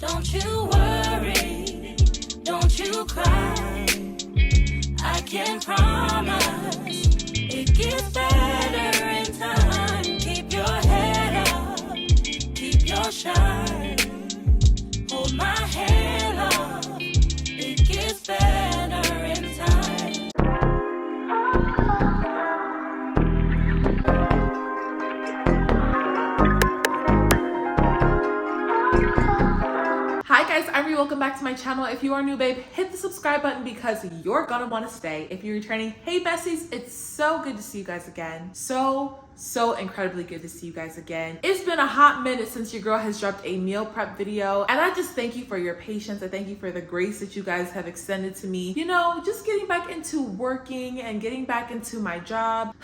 Don't you worry, don't you cry. I can promise it gets better in time. Keep your head up, keep your shine. Hold my hand up, it gets better in time. Hi guys, I'm Ree. Welcome back to my channel. If you are new, babe, hit the subscribe button because you're gonna want to stay. If you're returning, hey besties, it's so good to see you guys again. So incredibly good to see you guys again. It's been a hot minute since your girl has dropped a meal prep video, and I just thank you for your patience. I thank you for the grace that you guys have extended to me. You know, just getting back into working and getting back into my job.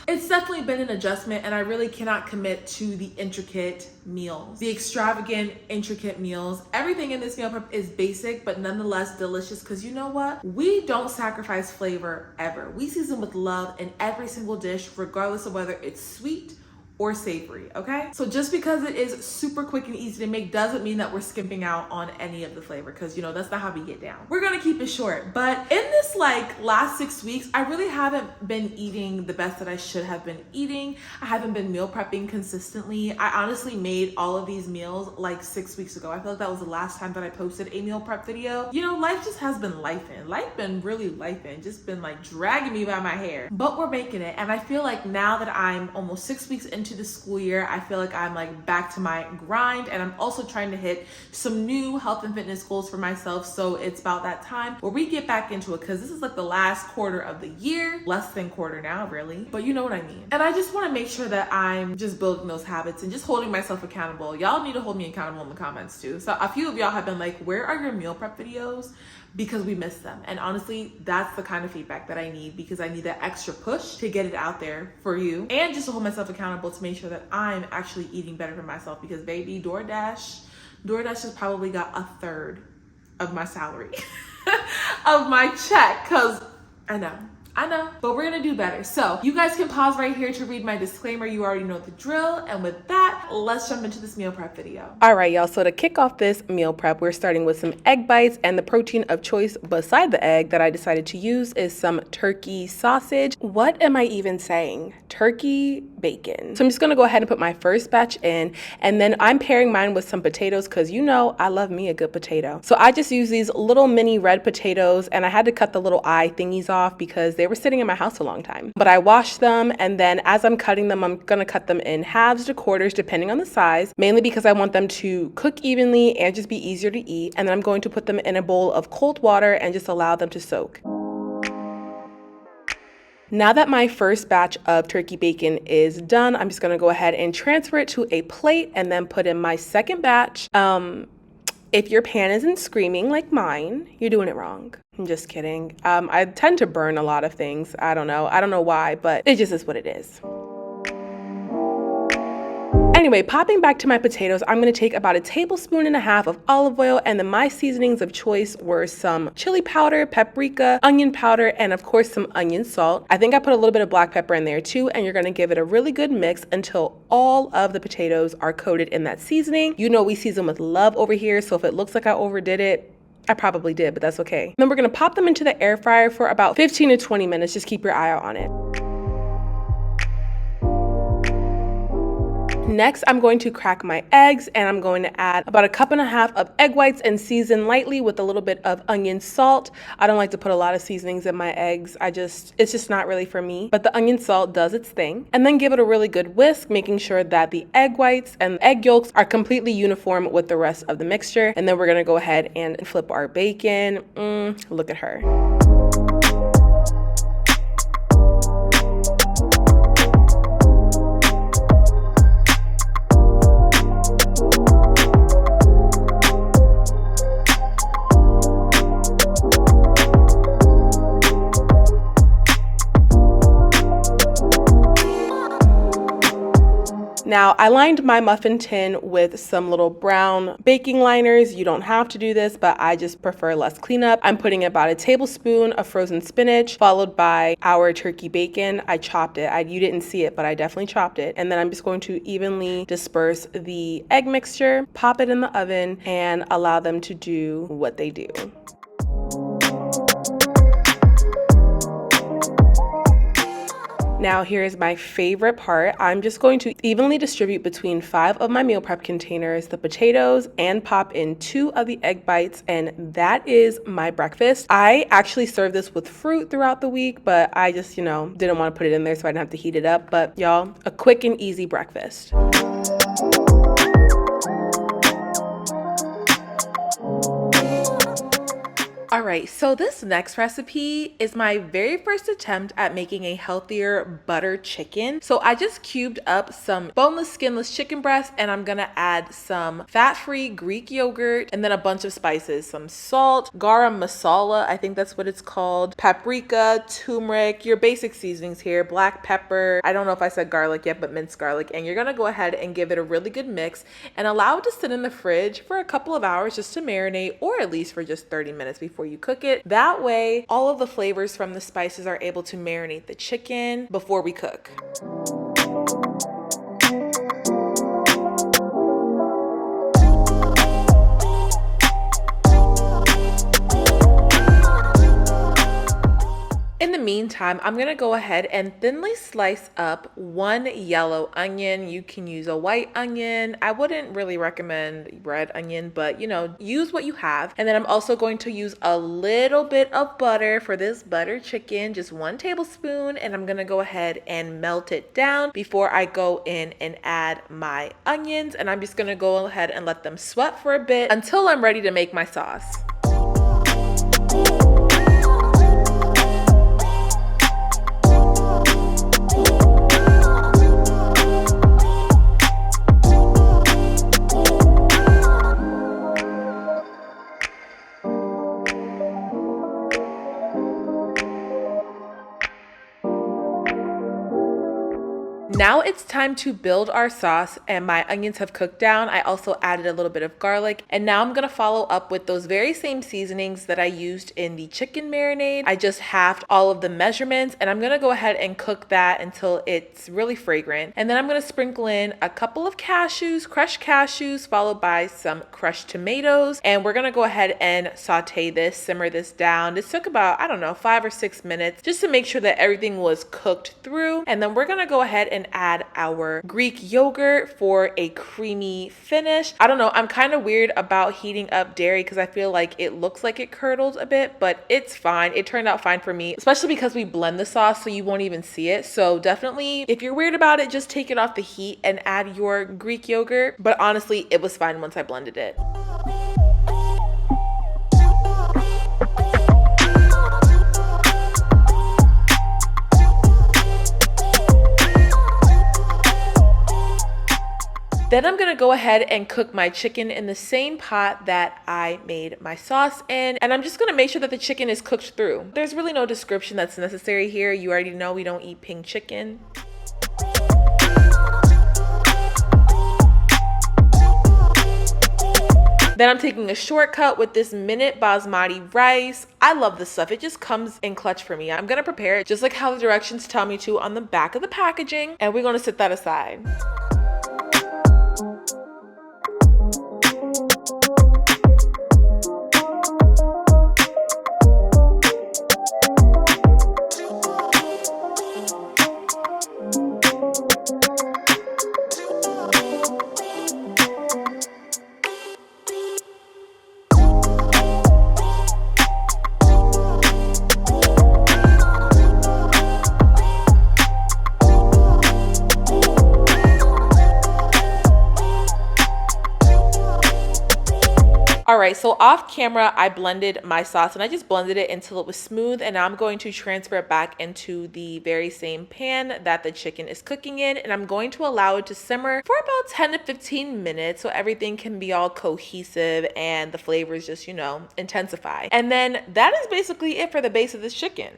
It's definitely been an adjustment, and I really cannot commit to the intricate meals, the extravagant, intricate meals. Everything in this meal prep is basic, but nonetheless delicious, because you know what? We don't sacrifice flavor ever. We season with love in every single dish, regardless of whether it's sweet or savory, okay? So just because it is super quick and easy to make doesn't mean that we're skimping out on any of the flavor, because you know, that's not how we get down. We're gonna keep it short, but in this last 6 weeks, I really haven't been eating the best that I should have been eating. I haven't been meal prepping consistently. I honestly made all of these meals like 6 weeks ago. I feel like that was the last time that I posted a meal prep video. You know, life just has been lifing. Life been really lifing, just been like dragging me by my hair, but we're making it. And I feel like now that I'm almost 6 weeks into the school year, I feel like I'm like back to my grind, and I'm also trying to hit some new health and fitness goals for myself. So it's about that time where we get back into it, because this is like the last quarter of the year, less than quarter now really, but you know what I mean. And I just want to make sure that I'm just building those habits and just holding myself accountable. Y'all need to hold me accountable in the comments too. So a few of y'all have been like, where are your meal prep videos? Because we miss them. And honestly, that's the kind of feedback that I need, because I need that extra push to get it out there for you, and just to hold myself accountable to make sure that I'm actually eating better for myself. Because baby, DoorDash has probably got a third of my salary of my check, because I know, but we're gonna do better. So you guys can pause right here to read my disclaimer. You already know the drill. And with that, let's jump into this meal prep video. All right, y'all. So to kick off this meal prep, we're starting with some egg bites, and the protein of choice beside the egg that I decided to use is some turkey sausage. What am I even saying? Turkey bacon. So I'm just gonna go ahead and put my first batch in, and then I'm pairing mine with some potatoes, because you know I love me a good potato. So I just use these little mini red potatoes, and I had to cut the little eye thingies off because they were sitting in my house a long time. But I washed them, and then as I'm cutting them, I'm gonna cut them in halves to quarters depending on the size, mainly because I want them to cook evenly and just be easier to eat. And then I'm going to put them in a bowl of cold water and just allow them to soak. Now that my first batch of turkey bacon is done, I'm just gonna go ahead and transfer it to a plate and then put in my second batch. If your pan isn't screaming like mine, you're doing it wrong. I'm just kidding. I tend to burn a lot of things. I don't know why, but it just is what it is. Anyway, popping back to my potatoes, I'm gonna take about 1.5 tablespoons of olive oil, and then my seasonings of choice were some chili powder, paprika, onion powder, and of course some onion salt. I think I put a little bit of black pepper in there too, and you're gonna give it a really good mix until all of the potatoes are coated in that seasoning. You know we season with love over here, so if it looks like I overdid it, I probably did, but that's okay. Then we're gonna pop them into the air fryer for about 15 to 20 minutes. Just keep your eye out on it. Next, I'm going to crack my eggs, and I'm going to add about 1.5 cups of egg whites and season lightly with a little bit of onion salt. I don't like to put a lot of seasonings in my eggs. It's just not really for me, but the onion salt does its thing. And then give it a really good whisk, making sure that the egg whites and egg yolks are completely uniform with the rest of the mixture. And then we're gonna go ahead and flip our bacon. Look at her. Now, I lined my muffin tin with some little brown baking liners. You don't have to do this, but I just prefer less cleanup. I'm putting about a tablespoon of frozen spinach, followed by our turkey bacon. I chopped it. You didn't see it, but I definitely chopped it. And then I'm just going to evenly disperse the egg mixture, pop it in the oven, and allow them to do what they do. Now here's my favorite part. I'm just going to evenly distribute between 5 of my meal prep containers the potatoes and pop in 2 of the egg bites, and that is my breakfast. I actually serve this with fruit throughout the week, but I just, didn't want to put it in there so I didn't have to heat it up. But y'all, a quick and easy breakfast. All right, so this next recipe is my very first attempt at making a healthier butter chicken. So I just cubed up some boneless, skinless chicken breast, and I'm gonna add some fat-free Greek yogurt and then a bunch of spices, some salt, garam masala, I think that's what it's called, paprika, turmeric, your basic seasonings here, black pepper. I don't know if I said garlic yet, but minced garlic. And you're gonna go ahead and give it a really good mix and allow it to sit in the fridge for a couple of hours just to marinate, or at least for just 30 minutes before you cook it. That way, all of the flavors from the spices are able to marinate the chicken before we cook. In the meantime, I'm gonna go ahead and thinly slice up 1 yellow onion. You can use a white onion. I wouldn't really recommend red onion, but use what you have. And then I'm also going to use a little bit of butter for this butter chicken, just 1 tablespoon, and I'm gonna go ahead and melt it down before I go in and add my onions. And I'm just gonna go ahead and let them sweat for a bit until I'm ready to make my sauce. Now it's time to build our sauce, and my onions have cooked down. I also added a little bit of garlic, and now I'm gonna follow up with those very same seasonings that I used in the chicken marinade. I just halved all of the measurements, and I'm gonna go ahead and cook that until it's really fragrant. And then I'm gonna sprinkle in a couple of cashews, crushed cashews, followed by some crushed tomatoes. And we're gonna go ahead and saute this, simmer this down. This took about, 5 or 6 minutes just to make sure that everything was cooked through. And then we're gonna go ahead and add our Greek yogurt for a creamy finish. I don't know, I'm kind of weird about heating up dairy because I feel like it looks like it curdled a bit, but it's fine. It turned out fine for me, especially because we blend the sauce so you won't even see it. So definitely, if you're weird about it, just take it off the heat and add your Greek yogurt. But honestly, it was fine once I blended it. Then I'm gonna go ahead and cook my chicken in the same pot that I made my sauce in. And I'm just gonna make sure that the chicken is cooked through. There's really no description that's necessary here. You already know we don't eat pink chicken. Then I'm taking a shortcut with this minute basmati rice. I love this stuff. It just comes in clutch for me. I'm gonna prepare it just like how the directions tell me to on the back of the packaging, and we're gonna set that aside. All right, so off camera, I blended my sauce and I just blended it until it was smooth. And now I'm going to transfer it back into the very same pan that the chicken is cooking in. And I'm going to allow it to simmer for about 10 to 15 minutes so everything can be all cohesive and the flavors just, intensify. And then that is basically it for the base of this chicken.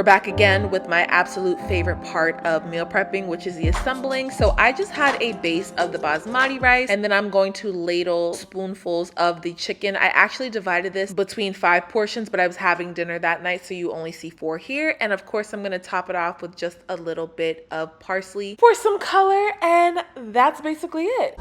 back again with my absolute favorite part of meal prepping, which is the assembling. So I just had a base of the basmati rice, and then I'm going to ladle spoonfuls of the chicken. I actually divided this between 5 portions, but I was having dinner that night, so you only see 4 here. And of course, I'm gonna top it off with just a little bit of parsley for some color, and that's basically it.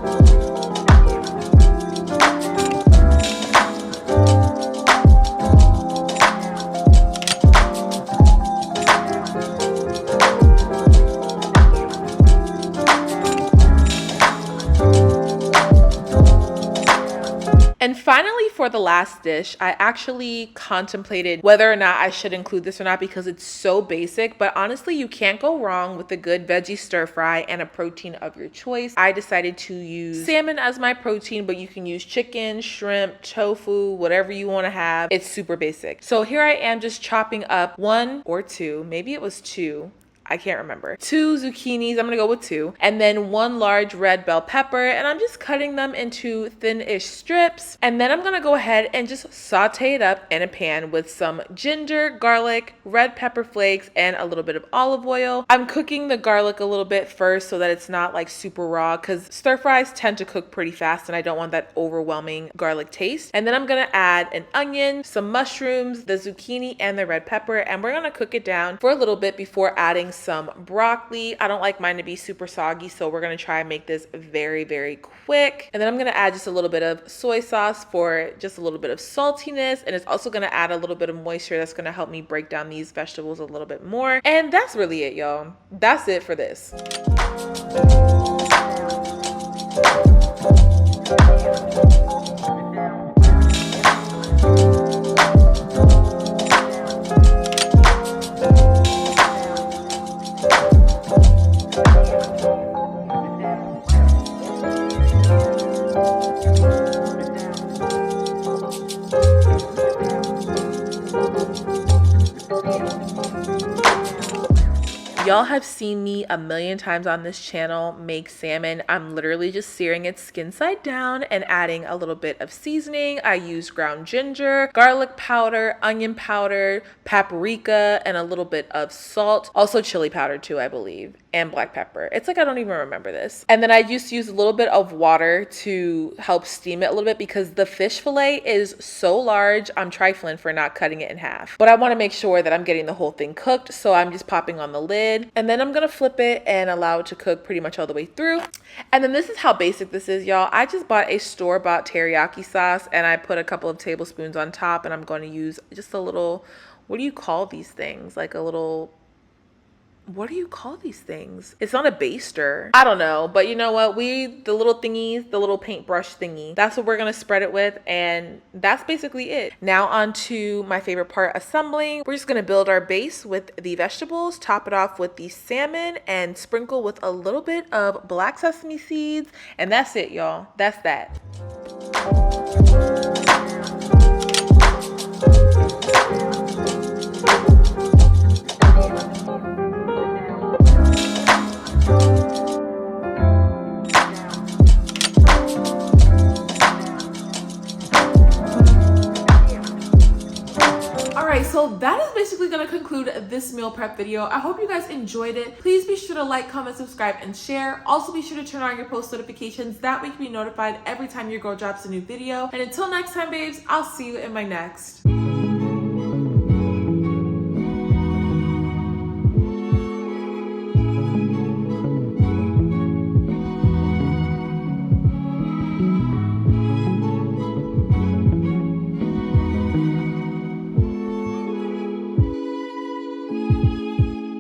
And finally, for the last dish, I actually contemplated whether or not I should include this or not because it's so basic, but honestly, you can't go wrong with a good veggie stir fry and a protein of your choice. I decided to use salmon as my protein, but you can use chicken, shrimp, tofu, whatever you want to have. It's super basic. So here I am just chopping up 1 or 2, maybe it was 2. I can't remember. 2 zucchinis, I'm gonna go with 2. And then 1 large red bell pepper, and I'm just cutting them into thin-ish strips. And then I'm gonna go ahead and just saute it up in a pan with some ginger, garlic, red pepper flakes, and a little bit of olive oil. I'm cooking the garlic a little bit first so that it's not like super raw, because stir fries tend to cook pretty fast and I don't want that overwhelming garlic taste. And then I'm gonna add an onion, some mushrooms, the zucchini, and the red pepper, and we're gonna cook it down for a little bit before adding some broccoli. I don't like mine to be super soggy, so we're gonna try and make this very, very quick. And then I'm gonna add just a little bit of soy sauce for just a little bit of saltiness, and it's also gonna add a little bit of moisture that's gonna help me break down these vegetables a little bit more. And that's really it, y'all. That's it for this. Y'all have seen me a million times on this channel make salmon. I'm literally just searing it skin side down and adding a little bit of seasoning. I use ground ginger, garlic powder, onion powder, paprika, and a little bit of salt. Also chili powder too, I believe, and black pepper. It's like I don't even remember this. And then I just use a little bit of water to help steam it a little bit because the fish fillet is so large. I'm trifling for not cutting it in half. But I want to make sure that I'm getting the whole thing cooked, so I'm just popping on the lid. And then I'm gonna flip it and allow it to cook pretty much all the way through. And then this is how basic this is, y'all. I just bought a store-bought teriyaki sauce and I put a couple of tablespoons on top, and I'm going to use just a little, what do you call these things? Like a little, what do you call these things? It's not a baster. I don't know, but you know what? The little thingies, the little paintbrush thingy, that's what we're gonna spread it with, and that's basically it. Now on to my favorite part, assembling. We're just gonna build our base with the vegetables, top it off with the salmon, and sprinkle with a little bit of black sesame seeds, and that's it, y'all. That's that. So that is basically going to conclude this meal prep video. I hope you guys enjoyed it. Please be sure to like, comment, subscribe, and share. Also be sure to turn on your post notifications. That way you can be notified every time your girl drops a new video. And until next time, babes, I'll see you in my next.